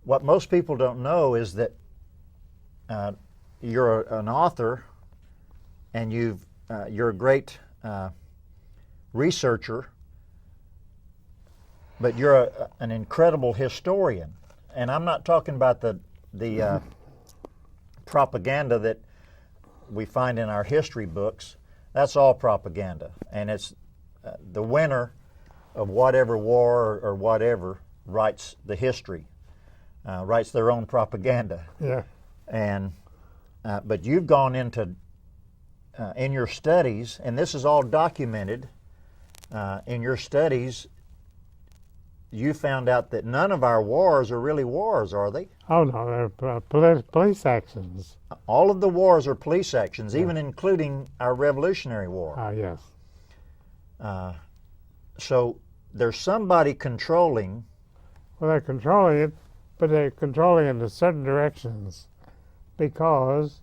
what most people don't know is that you're an author, and you're a great researcher, but you're an incredible historian. And I'm not talking about the propaganda that we find in our history books. That's all propaganda, and it's the winner of whatever war or whatever writes the history, writes their own propaganda. Yeah. And but you've gone into in your studies, and this is all documented in your studies. You found out that none of our wars are really wars, are they? Oh no, they're police actions. All of the wars are police actions, even including our Revolutionary War. Yes. So there's somebody controlling. Well, they're controlling it, but they're controlling it in certain directions, because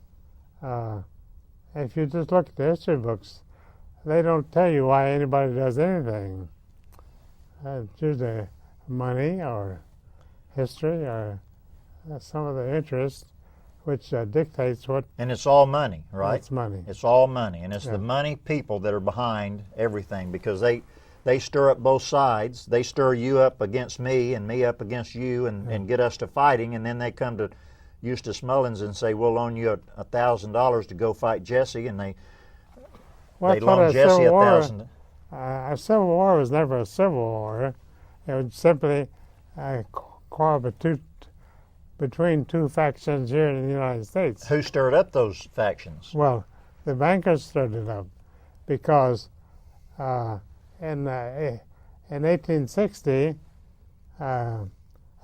if you just look at the history books, they don't tell you why anybody does anything. It's usually money or history or some of the interest, which dictates what. And it's all money, right? It's money. It's all money, and it's the money people that are behind everything, because they stir up both sides. They stir you up against me and me up against you, and get us to fighting, and then they come to Eustace Mullins and say, we'll loan you $1,000 to go fight Jesse, and they loan Jesse $1,000. A civil war was never a civil war. It was simply a quarrel between two factions here in the United States. Who stirred up those factions? Well, the bankers stirred it up, because in 1860,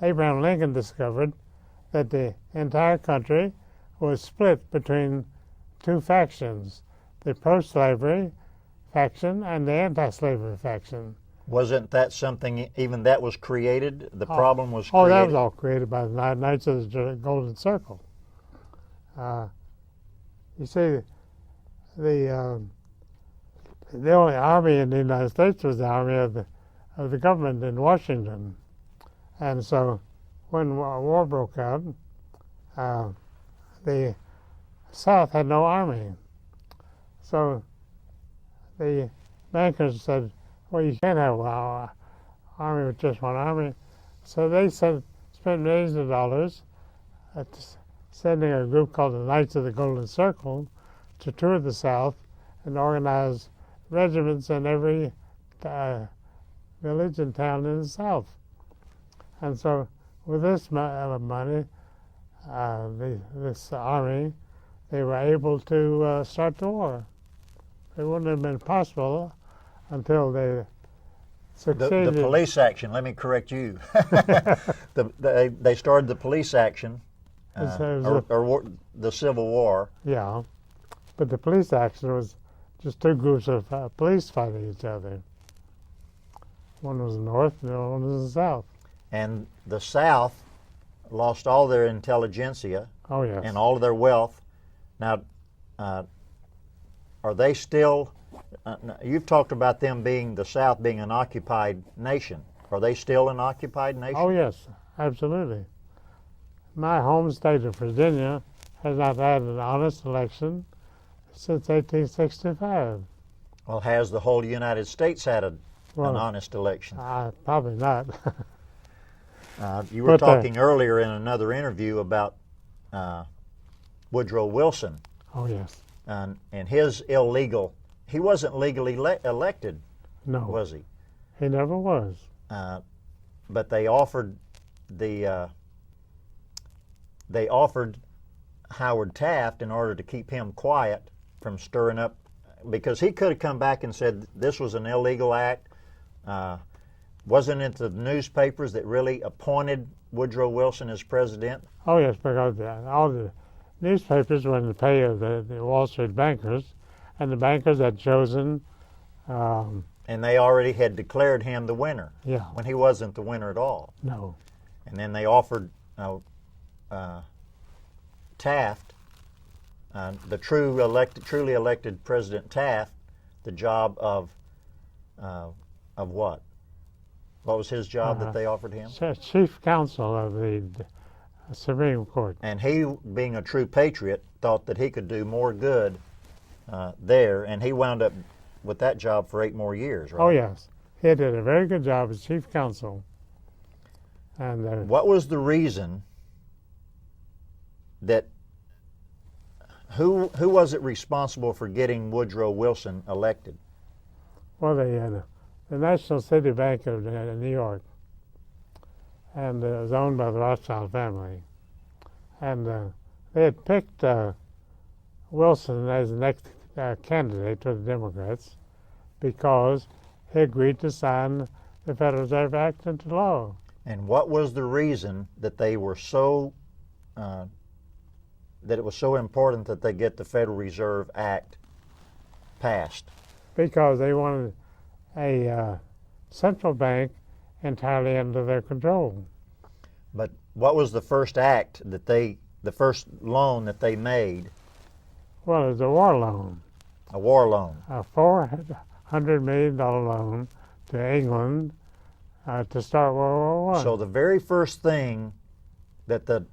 Abraham Lincoln discovered that the entire country was split between two factions, the pro-slavery faction and the anti-slavery faction. Wasn't that something, even that was created? The problem was created? Oh, that was all created by the Knights of the Golden Circle. You see, the only army in the United States was the army of the government in Washington. And so when war broke out, the South had no army. So the bankers said, well, you can't have an army with just one army. So they spent millions of dollars sending a group called the Knights of the Golden Circle to tour the South and organize regiments in every village and town in the South. And so with this money, this army, they were able to start the war. It wouldn't have been possible until they succeeded. The police action, let me correct you. They started the police action, or the Civil War. Yeah, but the police action was just two groups of police fighting each other. One was the North and the other one was the South. And the South lost all their intelligentsia. Oh, yes. And all of their wealth. Now, are they still, you've talked about them being, the South being an occupied nation. Are they still an occupied nation? Oh, yes, absolutely. My home state of Virginia has not had an honest election since 1865. Well, has the whole United States had an honest election? Probably not. You were talking earlier in another interview about Woodrow Wilson. Oh, yes. And his illegal, he wasn't legally elected, no, was he? He never was. But they offered Howard Taft, in order to keep him quiet from stirring up, because he could have come back and said this was an illegal act. Wasn't it the newspapers that really appointed Woodrow Wilson as president? Oh, yes, because all the newspapers were in the pay of the Wall Street bankers, and the bankers had chosen. And they already had declared him the winner. Yeah. When he wasn't the winner at all. No. And then they offered Taft, the truly elected President Taft, the job of what? What was his job that they offered him? Chief counsel of Supreme Court. And he, being a true patriot, thought that he could do more good there, and he wound up with that job for 8 more years, right? Oh, yes. He did a very good job as chief counsel. And what was the reason that, who was it responsible for getting Woodrow Wilson elected? well, the National City Bank of New York, and it was owned by the Rothschild family. And they had picked Wilson as the next candidate to the Democrats because he agreed to sign the Federal Reserve Act into law. And what was the reason that they were so, that it was so important that they get the Federal Reserve Act passed? Because they wanted a central bank entirely under their control. But what was the first act that the first loan that they made? Well, it was a war loan. A war loan. A $400 million loan to England to start World War I. So the very first thing that the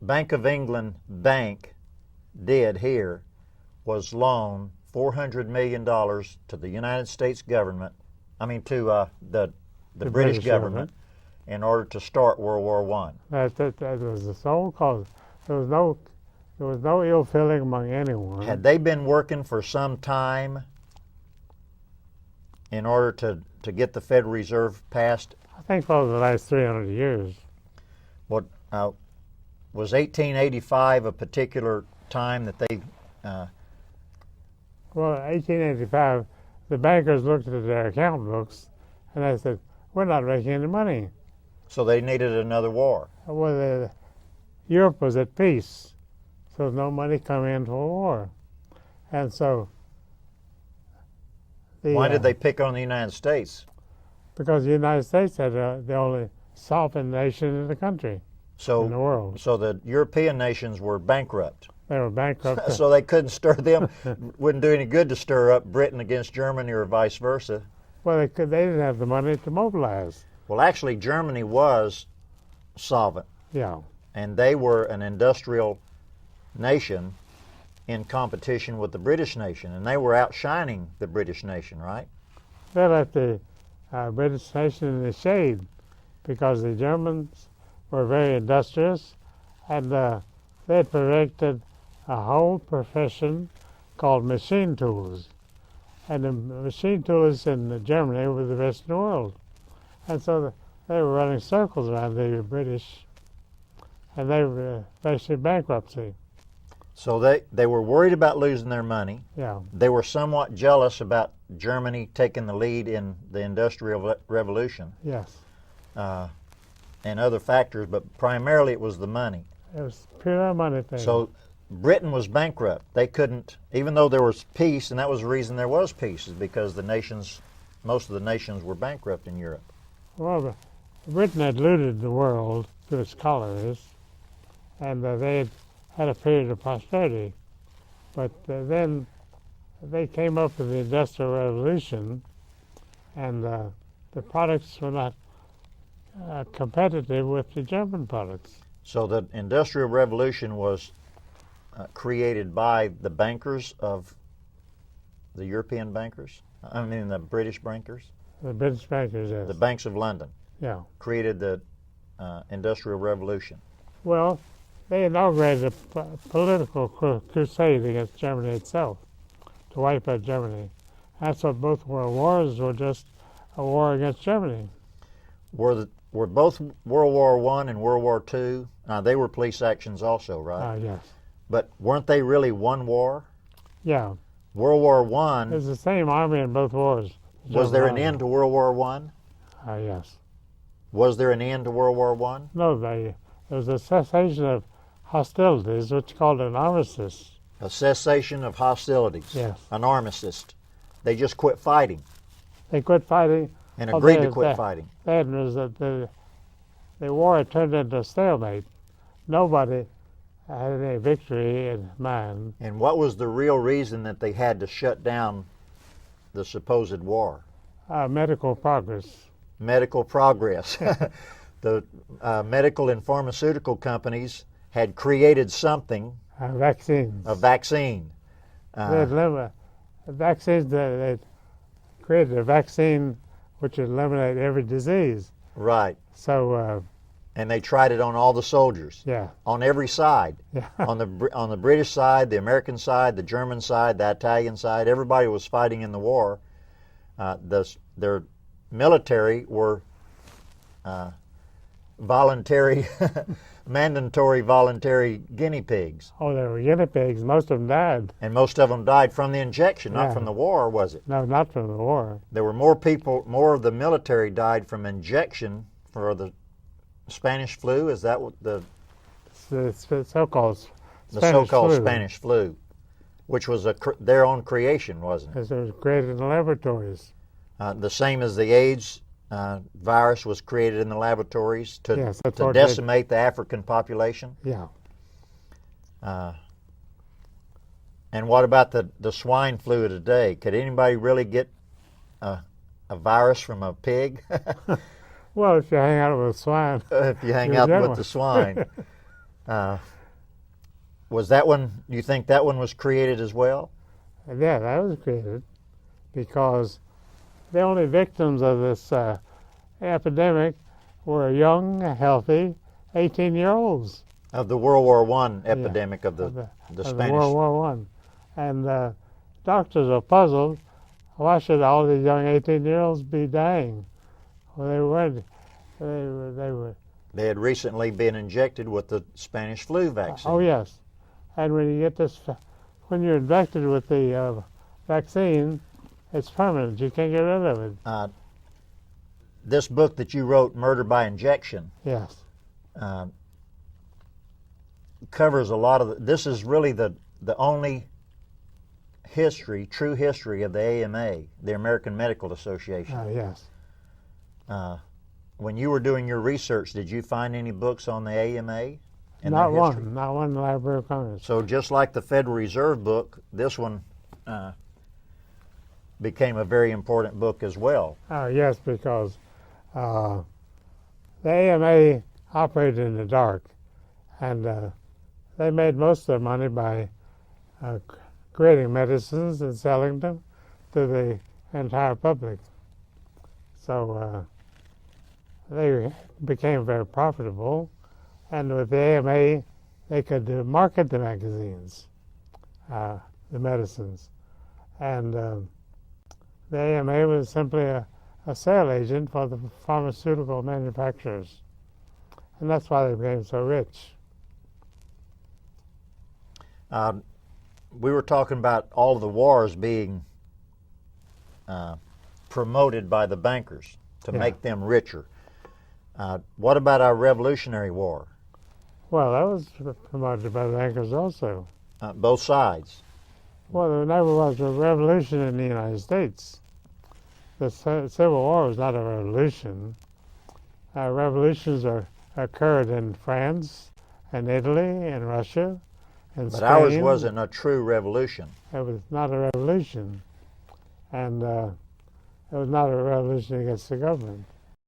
Bank of England bank did here was loan $400 million to the United States government, to the British government, in order to start World War I. That was the sole cause. There was no ill feeling among anyone. Had they been working for some time in order to get the Federal Reserve passed? I think for the last 300 years. What was 1885 a particular time that they? Well, 1885, the bankers looked at their account books and they said, "We're not making any money." So they needed another war. Well, Europe was at peace, so no money coming into a war, and so. Why did they pick on the United States? Because the United States had the only sovereign nation in the country, in the world. So the European nations were bankrupt. They were bankrupt. So they couldn't stir them. Wouldn't do any good to stir up Britain against Germany or vice versa. Well, they didn't have the money to mobilize. Well, actually, Germany was solvent. Yeah. And they were an industrial nation in competition with the British nation, and they were outshining the British nation, right? They left the British nation in the shade because the Germans were very industrious, and they had perfected a whole profession called machine tools. And the machine tools in Germany were the best in the world. And so they were running circles around the British, and they were facing bankruptcy. So they were worried about losing their money. Yeah. They were somewhat jealous about Germany taking the lead in the Industrial Revolution. Yes. And other factors, but primarily it was the money. It was pure money thing. So Britain was bankrupt. They couldn't, even though there was peace, and that was the reason there was peace, is because most of the nations were bankrupt in Europe. Well, Britain had looted the world to its colonies, and they had a period of prosperity. But then they came up with the Industrial Revolution, and the products were not competitive with the German products. So the Industrial Revolution was created by the bankers of the European bankers? The British bankers? The British bankers, yes. The banks of London. Yeah. Created the Industrial Revolution. Well, they inaugurated a political crusade against Germany itself, to wipe out Germany. That's what both world wars were, just a war against Germany. Were both World War I and World War II, they were police actions also, right? Yes. But weren't they really one war? Yeah. World War I. It was the same army in both wars. Was there an end to World War I? Yes. Was there an end to World War I? No, there was a cessation of hostilities, which is called an armistice. A cessation of hostilities. Yes. An armistice. They just quit fighting. They quit fighting. And agreed to quit fighting. That was that the war had turned into a stalemate. Nobody had any victory in mind. And what was the real reason that they had to shut down the supposed war? Medical progress. Medical progress. the medical and pharmaceutical companies had created something, Vaccines. a vaccine. Vaccines, they created a vaccine which would eliminate every disease. Right. So, And they tried it on all the soldiers, yeah, on every side, yeah, on the British side, the American side, the German side, the Italian side. Everybody was fighting in the war. Their military were voluntary, mandatory voluntary guinea pigs. Oh, they were guinea pigs. Most of them died. And most of them died from the injection, not Yeah. from the war, was it? No, not from the war. There were more people, more of the military died from injection for the Spanish flu. Is that what the So-called so-called flu. Spanish flu, which was their own creation, wasn't it? It was created in laboratories. The same as the AIDS virus was created in the laboratories to, Yes, that's to what decimate the African population. Yeah. And what about the swine flu today? Could anybody really get a virus from a pig? Well, if you hang out with swine. If you hang You'll out get with one. the swine. Was that one, you think that one was created as well? Yeah, that was created because the only victims of this epidemic were young, healthy 18-year-olds. Of the World War I epidemic of the of Spanish. World War I. And doctors are puzzled. Why should all these young 18-year-olds be dying? Well, they weren't. They were. They had recently been injected with the Spanish flu vaccine. Oh, yes. And when you get this, when you're infected with the vaccine, it's permanent. You can't get rid of it. This book that you wrote, Murder by Injection, Yes. covers a lot of this is really the only history, true history of the AMA, the American Medical Association. Yes. When you were doing your research, did you find any books on the AMA and Not their history? one. Not one in the Library of Congress. So just like the Federal Reserve book, this one became a very important book as well. Yes, because the AMA operated in the dark, and they made most of their money by creating medicines and selling them to the entire public. So they became very profitable, and with the AMA, they could market the magazines, the medicines, and the AMA was simply a sale agent for the pharmaceutical manufacturers, and that's why they became so rich. We were talking about all of the wars being promoted by the bankers to make them richer. What about our Revolutionary War? Well, that was promoted by the bankers also. Both sides. Well, there never was a revolution in the United States. The Civil War was not a revolution. Revolutions occurred in France and Italy and Russia and But Spain. ours wasn't a true revolution. It was not a revolution. And it was not a revolution against the government.